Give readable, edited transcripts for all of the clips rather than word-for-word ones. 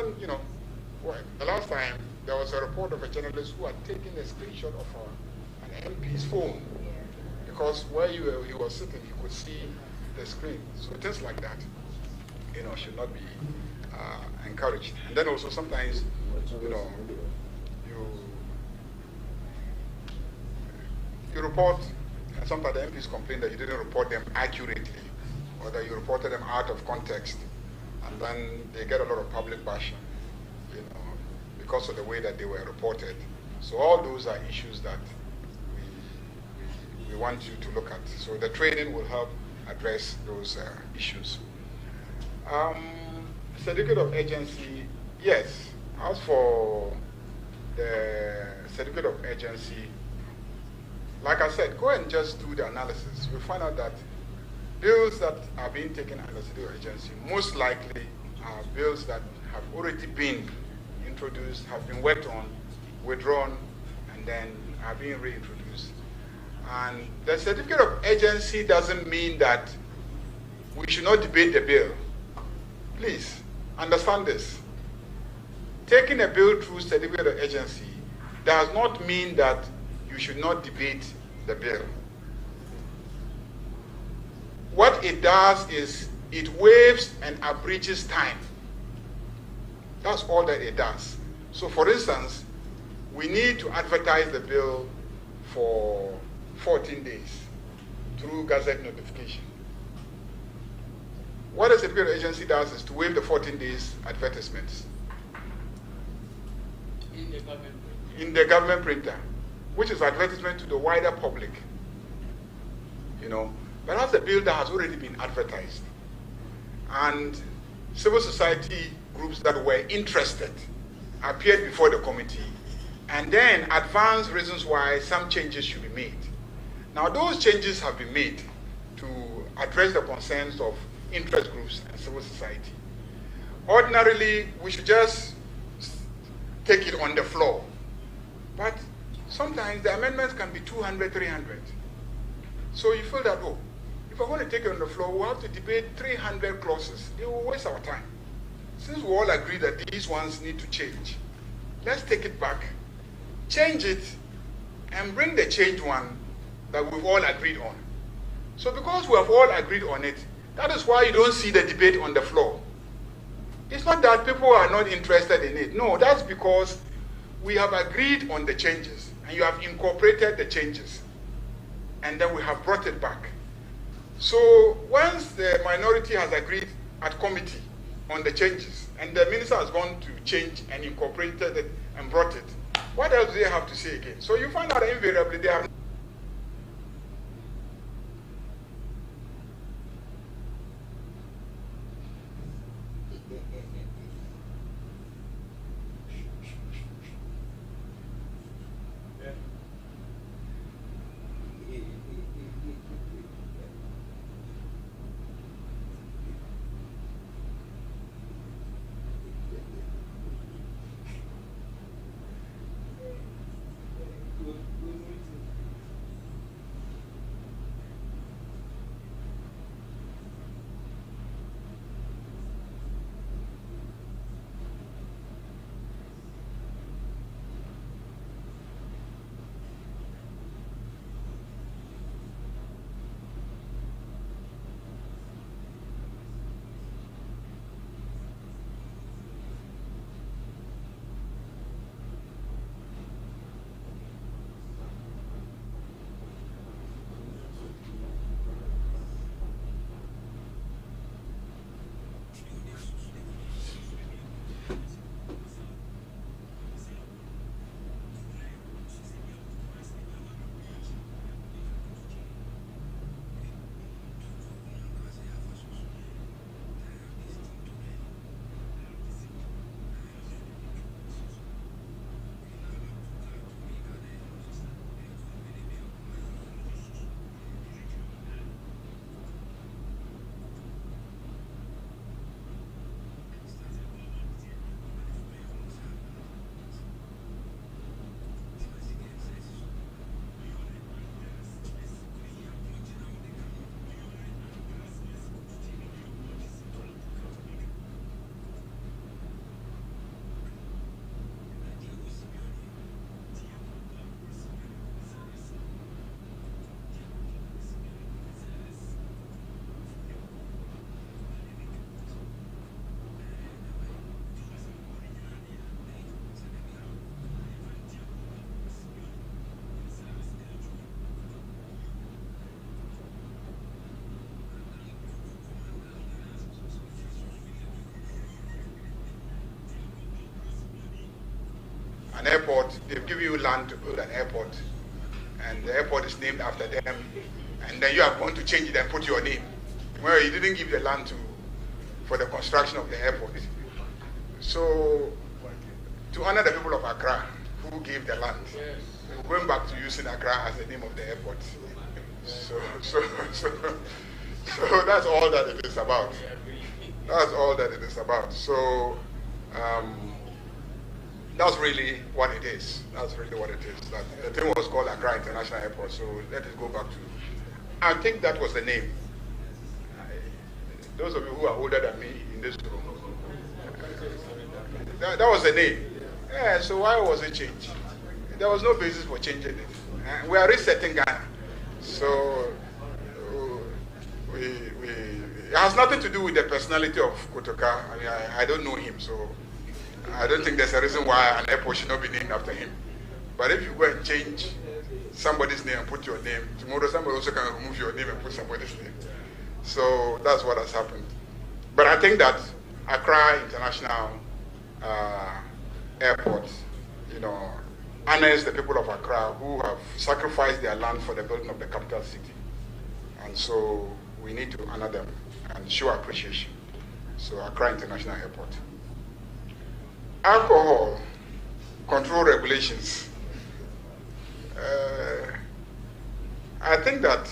even, the last time there was a report of a journalist who had taken a screenshot of an MP's phone because where he was sitting, he could see the screen. So things like that, should not be encouraged. And then also sometimes, you report, and sometimes the MPs complain that you didn't report them accurately, or that you reported them out of context, and then they get a lot of public bashing, because of the way that they were reported. So all those are issues that we want you to look at. So the training will help address those issues. Certificate of agency, yes. As for the certificate of agency, like I said, go and just do the analysis. You'll find out that bills that are being taken under certificate of agency most likely are bills that have already been introduced, have been worked on, withdrawn, and then are being reintroduced. And the certificate of agency doesn't mean that we should not debate the bill. Please, understand this. Taking a bill through certificate of agency does not mean that you should not debate the bill. What it does is it waives and abridges time. That's all that it does. So for instance, we need to advertise the bill for 14 days through Gazette notification. What the certificate of agency does is to waive the 14 days advertisements in the government printer, which is advertisement to the wider public. But that's a bill that has already been advertised. And civil society groups that were interested appeared before the committee and then advanced reasons why some changes should be made. Now those changes have been made to address the concerns of interest groups and civil society. Ordinarily, we should just take it on the floor. But sometimes the amendments can be 200, 300. So you feel that, if we're going to take it on the floor, we'll have to debate 300 clauses. It will waste our time. Since we all agree that these ones need to change, let's take it back, change it, and bring the changed one that we've all agreed on. So because we have all agreed on it, that is why you don't see the debate on the floor. It's not that people are not interested in it. No, that's because we have agreed on the changes, and you have incorporated the changes, and then we have brought it back. So once the minority has agreed at committee on the changes, and the minister has gone to change and incorporated it and brought it, what else do they have to say again? So you find out that invariably they have an airport, they've given you land to build an airport, and the airport is named after them, and then you are going to change it and put your name. Well, you didn't give the land for the construction of the airport. So, to honor the people of Accra who gave the land, we're going back to using Accra as the name of the airport. So that's all that it is about. That's all that it is about. So that's really what it is. That's really what it is. That, the thing was called Accra International Airport. So let us go back to. I think that was the name. Those of you who are older than me in this room, that was the name. Yeah. So why was it changed? There was no basis for changing it. We are resetting Ghana. So it has nothing to do with the personality of Kotoka. I mean, I don't know him, so I don't think there's a reason why an airport should not be named after him. But if you go and change somebody's name and put your name, tomorrow somebody also can remove your name and put somebody's name. So that's what has happened. But I think that Accra International Airport, honors the people of Accra who have sacrificed their land for the building of the capital city. And so we need to honor them and show appreciation. So Accra International Airport. Alcohol control regulations. I think that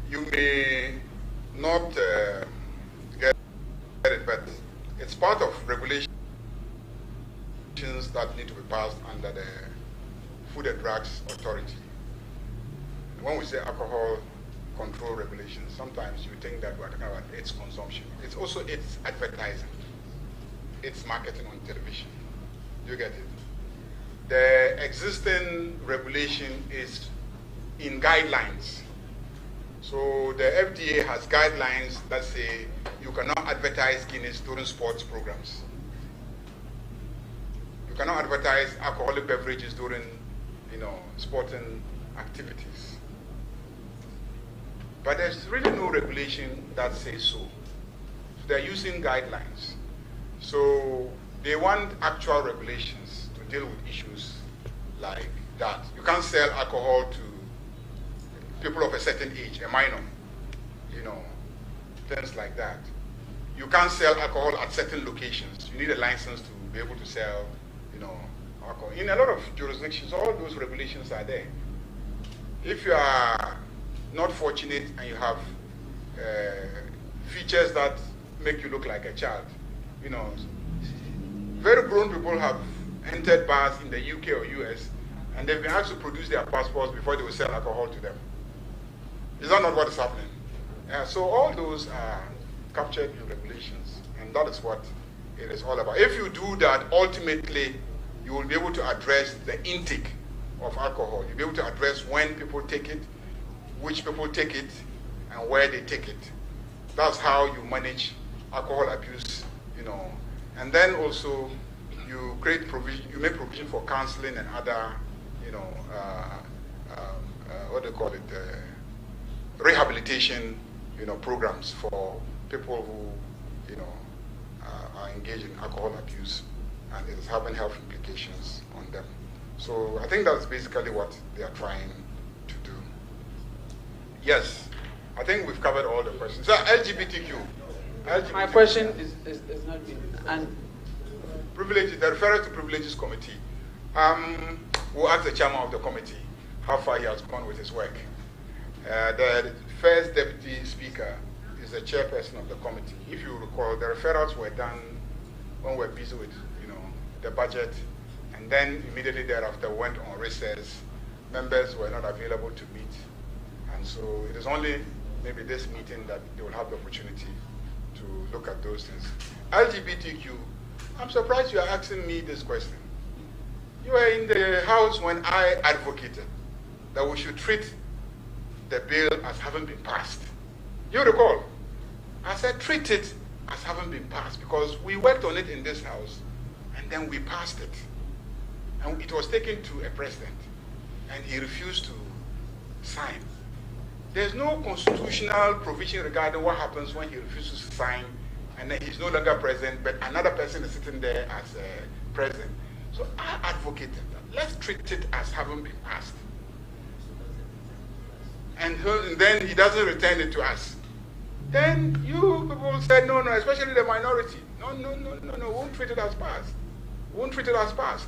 you may not get it, but it's part of regulations that need to be passed under the Food and Drugs Authority. When we say alcohol control regulations, sometimes you think that we're talking about its consumption. It's also its advertising, its marketing on television. You get it? The existing regulation is in guidelines. So the FDA has guidelines that say you cannot advertise Guinness during sports programs. You cannot advertise alcoholic beverages during, sporting activities. But there's really no regulation that says so. They're using guidelines. So they want actual regulations to deal with issues like that. You can't sell alcohol to people of a certain age, a minor, things like that. You can't sell alcohol at certain locations. You need a license to be able to sell, alcohol. In a lot of jurisdictions, all those regulations are there. If you are not fortunate and you have features that make you look like a child, very grown people have entered bars in the UK or US and they've been asked to produce their passports before they will sell alcohol to them. Is that not what is happening? So all those are captured in regulations, and that is what it is all about. If you do that, ultimately, you will be able to address the intake of alcohol. You'll be able to address when people take it, which people take it, and where they take it. That's how you manage alcohol abuse, And then also, you create provision, you make provision for counseling and other, what do you call it, rehabilitation, programs for people who, are engaged in alcohol abuse, and it is having health implications on them. So I think that's basically what they are trying to do. Yes, I think we've covered all the questions. So LGBTQ. My question is not been and privileges. The referral to privileges committee. We'll ask the chairman of the committee how far he has gone with his work. The first deputy speaker is the chairperson of the committee. If you recall, the referrals were done when we were busy with, the budget, and then immediately thereafter went on recess. Members were not available to meet, and so it is only maybe this meeting that they will have the opportunity to look at those things. LGBTQ, I'm surprised you are asking me this question. You were in the House when I advocated that we should treat the bill as having been passed. You recall? I said treat it as having been passed because we worked on it in this House and then we passed it. And it was taken to a president and he refused to sign. There's no constitutional provision regarding what happens when he refuses to sign and then he's no longer present, but another person is sitting there as president. So I advocated that let's treat it as having been passed. And then he doesn't return it to us. Then you people said, no, especially the minority. No, won't treat it as passed. Won't treat it as passed.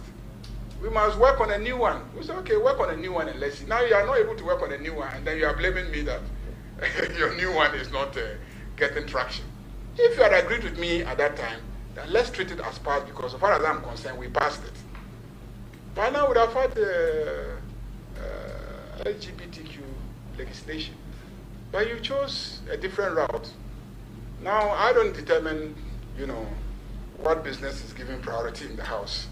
We must work on a new one. We said, okay, work on a new one and let's see. Now you are not able to work on a new one, and then you are blaming me that your new one is not getting traction. If you had agreed with me at that time, then let's treat it as passed, because as far as I'm concerned, we passed it. By now, we would have had LGBTQ legislation. But you chose a different route. Now, I don't determine, what business is given priority in the House.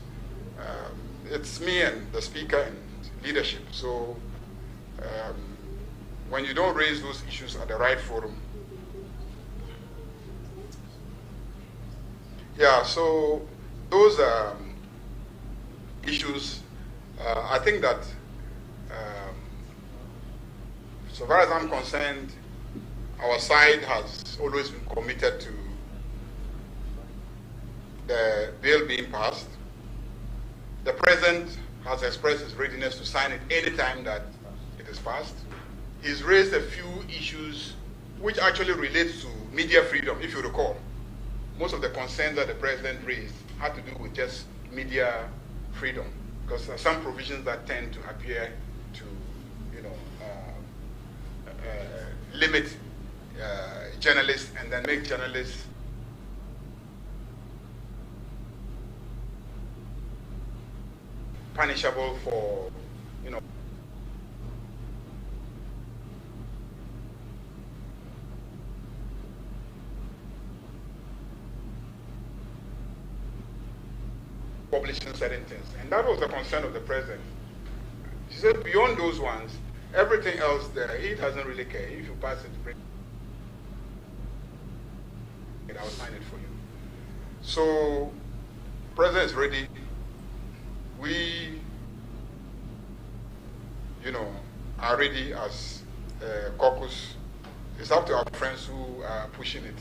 It's me and the Speaker and leadership. So when you don't raise those issues at the right forum. Yeah, so those issues, I think that so far as I'm concerned, our side has always been committed to the bill being passed. The President has expressed his readiness to sign it any time that it is passed. He's raised a few issues which actually relates to media freedom, if you recall. Most of the concerns that the President raised had to do with just media freedom, because there are some provisions that tend to appear to, limit journalists and then make journalists punishable for, publishing certain things. And that was the concern of the President. She said beyond those ones, everything else there, he doesn't really care. If you pass it, bring it, I'll sign it for you. So, President is ready. We, are ready as a caucus. It's up to our friends who are pushing it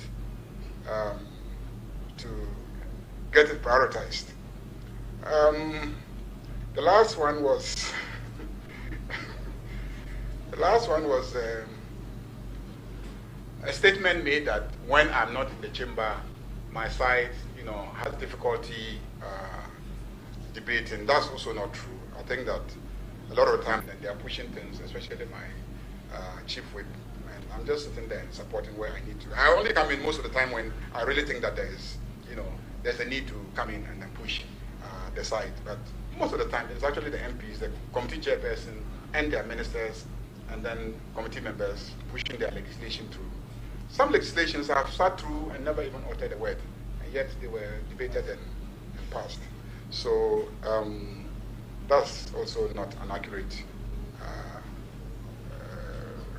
to get it prioritized. The last one was a statement made that when I'm not in the chamber, my side, has difficulty debating. That's also not true. I think that a lot of the time they are pushing things, especially my chief whip, and I'm just sitting there and supporting where I need to. I only come in most of the time when I really think that there's a need to come in and then push the side. But most of the time, it's actually the MPs, the committee chairperson, and their ministers, and then committee members pushing their legislation through. Some legislations have sat through and never even uttered a word, and yet they were debated and passed. So that's also not an accurate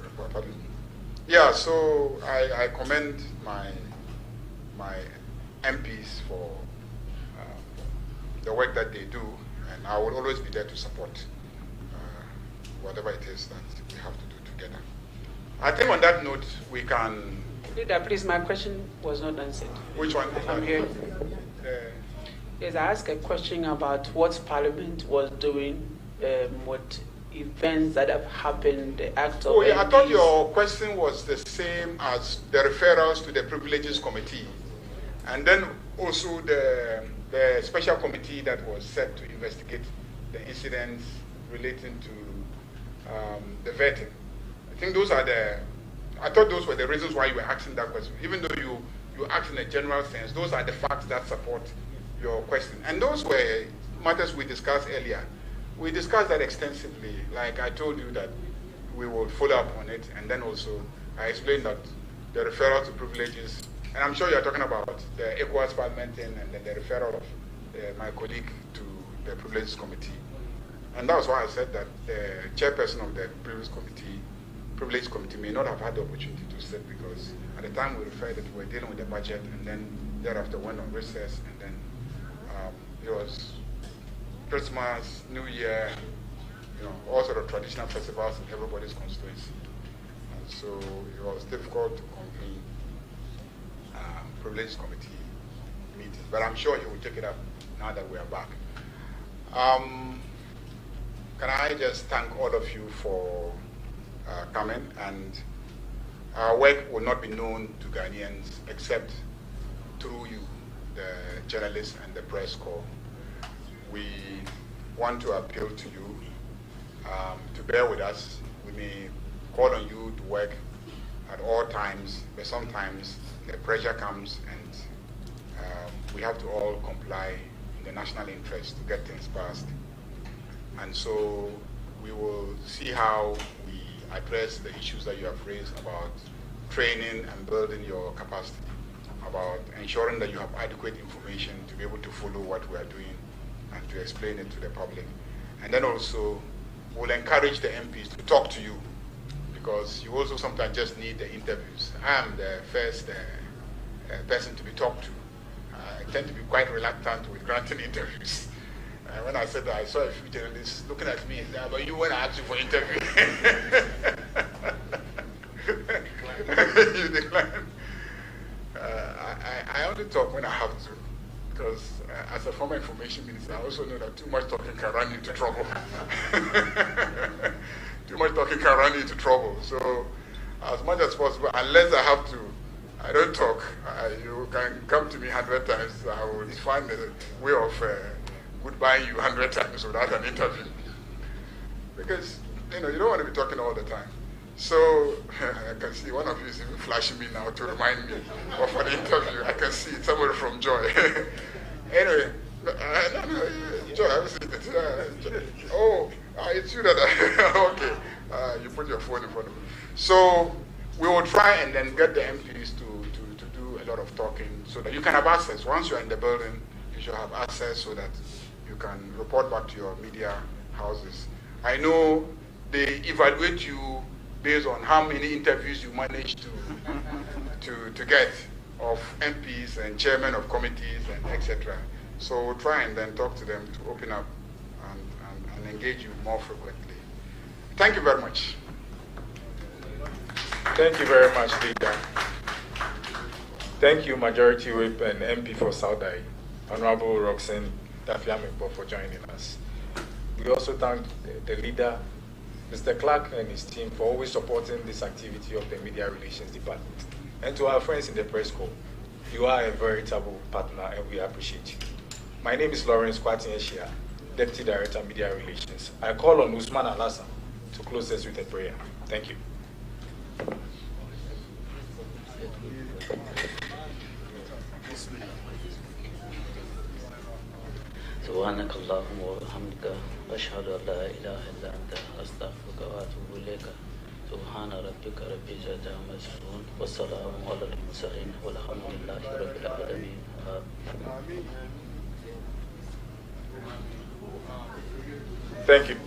report. Yeah, so I commend my MPs for the work that they do, and I will always be there to support whatever it is that we have to do together. I think on that note, we can... Leader, please, my question was not answered. Which one? I'm here. Yes, I asked a question about what Parliament was doing, what events that have happened, the act of... Oh, yeah, I thought your question was the same as the referrals to the Privileges Committee. And then also the special committee that was set to investigate the incidents relating to the vetting. I think those are I thought those were the reasons why you were asking that question. Even though you asked in a general sense, those are the facts that support your question. And those were matters we discussed earlier. We discussed that extensively. Like I told you that we would follow up on it, and then also I explained that the referral to privileges, and I'm sure you're talking about the ECOWAS Parliament and then the referral of my colleague to the Privileges Committee. And that was why I said that the chairperson of the Privileges Committee may not have had the opportunity to sit, because at the time we referred that we were dealing with the budget, and then thereafter went on recess, and then it was Christmas, New Year, all sort of traditional festivals in everybody's constituency. And so it was difficult to convene Privileges Committee meetings. But I'm sure he will take it up now that we are back. Can I just thank all of you for coming? And our work will not be known to Ghanaians except through you, the journalists and the press corps. We want to appeal to you to bear with us. We may call on you to work at all times, but sometimes the pressure comes and we have to all comply in the national interest to get things passed. And so we will see how we address the issues that you have raised about training and building your capacity, about ensuring that you have adequate information to be able to follow what we are doing and to explain it to the public. And then also, we'll encourage the MPs to talk to you, because you also sometimes just need the interviews. I'm the first person to be talked to. I tend to be quite reluctant with granting interviews. When I said that, I saw a few journalists looking at me and said, but you want to ask you for interview. You decline. I only talk when I have to, because as a former information minister, I also know that too much talking can run into trouble. Too much talking can run into trouble. So as much as possible, unless I have to, I don't talk. You can come to me 100 times. I will find a way of goodbying you 100 times without an interview. Because, you don't want to be talking all the time. So I can see one of you is even flashing me now to remind me of an interview. I can see it, somebody from Joy. Anyway, Joy, I haven't seen it. It's you that okay. You put your phone in front of me. So we will try and then get the MPs to do a lot of talking so that you can have access. Once you're in the building, you should have access so that you can report back to your media houses. I know they evaluate you based on how many interviews you manage to get of MPs and chairmen of committees and etc. So we'll try and then talk to them to open up and engage you more frequently. Thank you very much. Thank you very much, Leader. Thank you, Majority Whip and MP for Saudai, Honorable Roxanne Dafiamekbo, for joining us. We also thank the leader, Mr. Clark, and his team for always supporting this activity of the Media Relations Department. And to our friends in the press corps, you are a veritable partner and we appreciate you. My name is Lawrence Kwatinyeshia, Deputy Director, Media Relations. I call on Usman Alasan to close us with a prayer. Thank you. سبحانك اللهم وبحمدك أشهد أن لا إله إلا أنت أستغفرك وأتوب إليك سبحان ربك رب العزة عما يصفون والسلام على المرسلين والحمد لله رب العالمين. Thank you.